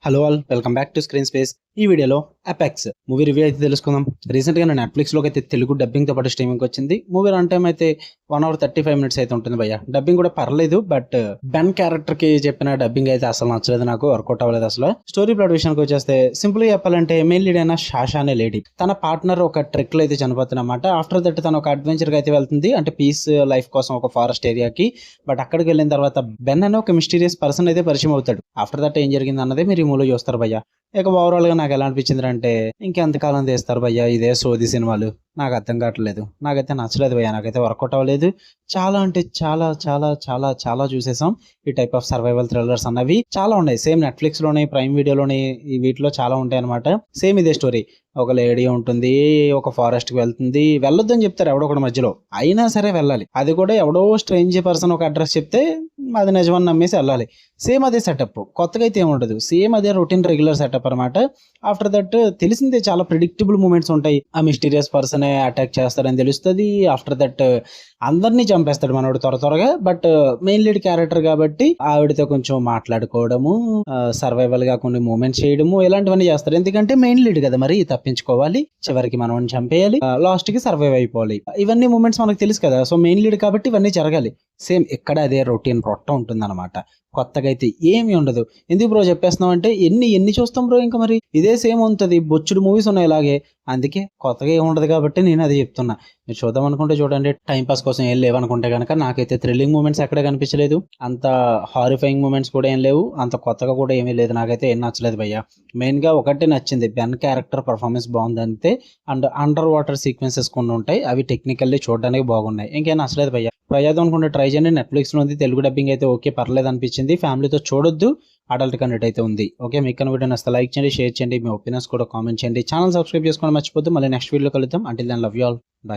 Hello all, welcome back to screen space. ఈ వీడియోలో apex movie review అయితే తెలుసుకుందాం. రీసెంట్ గా నేను నెట్ఫ్లిక్స్ లోకి అయితే తెలుగు డబ్బింగ్ తో పాటు స్ట్రీమింగ్ వచ్చింది. మూవీ రన్ టైం అయితే 1 hour 35 minutes అయితే ఉంటుంది భయ్య. డబ్బింగ్ కూడా పర్లేదు, బట్ బెన్ క్యారెక్టర్ కి చెప్పిన డబ్బింగ్ అయితే అసలు నచ్చలేదు, నాకు వర్కౌట్ అవ్వలేదు అసలు. స్టోరీ ప్లాట్ విషయానికి వచ్చేస్తే సింపుల్ గా చెప్పాలంటే మెయిన్ లీడ్ అయిన షాషా అనే లేడీ, తన పార్ట్నర్ ఒక ట్రెక్ లో అయితే చనిపోతున్నమాట. ఆఫ్టర్ దట్ తను ఒక అడ్వెంచర్ కి అయితే వెళ్తుంది, అంటే పీస్ లైఫ్ కోసం ఒక ఫారెస్ట్ ఏరియాకి. బట్ అక్కడికి వెళ్ళిన తర్వాత బెన్ అనే ఒక మిస్టీరియస్ పర్సన్ అయితే పరిచయం అవుతాడు. ఆఫ్టర్ దట్ ఏం జరిగింది అన్నదే మీరు ఈ మూవీలో చూస్తారు భయ్య. ఇక ఓవరాల్ గా నాకు ఎలా అనిపించింది అంటే, ఇంకెంతకాలం తీస్తారు భయ్య ఇదే సోది సినిమాలు, నాకు అర్థం కావట్లేదు. నాకైతే నచ్చలేదు భయ్య, నాకైతే వర్కౌట్ అవ్వలేదు. చాలా అంటే చాలా చాలా చాలా చాలా చూసేసాం ఈ టైప్ ఆఫ్ సర్వైవల్ థ్రిల్లర్స్ అన్నవి. చాలా ఉన్నాయి, సేమ్ నెట్ఫ్లిక్స్ లోని, ప్రైమ్ వీడియోలోని, ఈ వీటిలో చాలా ఉంటాయి అనమాట. సేమ్ ఇదే స్టోరీ. ఒక లేడీ ఉంటుంది, ఒక ఫారెస్ట్ కి వెళ్తుంది. వెళ్ళొద్దని చెప్తారు ఎవడో ఒకటి మధ్యలో, అయినా సరే వెళ్ళాలి. అది కూడా ఎవడో స్ట్రేంజ్ పర్సన్ ఒక అడ్రస్ చెప్తే అది నిజమని నమ్మేసి వెళ్ళాలి. సేమ్ అదే సెటప్, కొత్తగా అయితే ఏముండదు. సేమ్ అదే రొటీన్ రెగ్యులర్ సెటప్ అనమాట. ఆఫ్టర్ దట్ తెలిసిందే, చాలా ప్రిడిక్టబుల్ మూమెంట్స్ ఉంటాయి. ఆ మిస్టీరియస్ పర్సనే అటాక్ చేస్తారని తెలుస్తుంది. ఆఫ్టర్ దట్ అందరినీ చంపేస్తాడు మనోడు త్వరగా. బట్ మెయిన్ లీడ్ క్యారెక్టర్ కాబట్టి ఆవిడతో కొంచెం మాట్లాడుకోవడము, సర్వైవల్ గా కొన్ని మూమెంట్స్ చేయడము, ఇలాంటివన్నీ చేస్తారు. ఎందుకంటే మెయిన్ లీడ్ కదా, మరి తప్పించుకోవాలి, చివరికి మనం చంపేయాలి, లాస్ట్ కి సర్వైవ్ అయిపోవాలి. ఇవన్నీ మూమెంట్స్ మనకు తెలుసు కదా. సో మెయిన్ లీడ్ కాబట్టి ఇవన్నీ జరగాలి. సేమ్ ఇక్కడ అదే రొటీన్ రొట్ట ఉంటుంది అనమాట. కొత్తగా అయితే ఏమి ఉండదు. ఎందుకు బ్రో చెప్పేస్తున్నాం అంటే, ఎన్ని చూస్తాం బ్రో, ఇంకా మరి ఇదే సేమ్ ఉంటుంది. బొచ్చుడు మూవీస్ ఉన్నాయి ఇలాగే, అందుకే కొత్తగా ఏమి ఉండదు కాబట్టి నేను అది చెప్తున్నా. మీరు చూద్దాం అనుకుంటే చూడండి, టైం పాస్ కోసం ఏం లేవనుకుంటే కనుక. నాకైతే థ్రిల్లింగ్ మూమెంట్స్ ఎక్కడ కనిపించలేదు, అంత హారిఫైయింగ్ మూమెంట్స్ కూడా ఏం లేవు, అంత కొత్తగా కూడా ఏమీ లేదు. నాకైతే ఏం నచ్చలేదు భయ్య. మెయిన్ గా ఒకటే నచ్చింది, బెన్ క్యారెక్టర్ పర్ఫార్మెన్స్ బాగుంది అంతే. అండ్ అండర్ వాటర్ సీక్వెన్సెస్ కొన్ని ఉంటాయి, అవి టెక్నికల్లీ చూడడానికి బాగున్నాయి. ఇంకేం నచ్చలేదు భయ్య. ప్రజాదం అనుకుంటే ట్రై చేయండి, నెట్ఫ్లిక్స్ లో ఉంది. తెలుగు డబ్బింగ్ అయితే ఓకే, పర్లేదు అనిపించింది. ఫ్యామిలీతో చూడొద్దు, అడల్ట్ కంటెంట్ అయితే ఉంది. ఓకే, మీకు కనుక వీడియో నచ్చితే లైక్ చేయండి, షేర్ చేయండి, మీ ఒపీనియన్స్ కూడా కామెంట్ చేయండి. ఛానల్ సబ్స్క్రైబ్ చేసుకోవడం మర్చిపోద్దు. మళ్ళీ నెక్స్ట్ వీడియో కలుద్దాం. Until then love you all, by.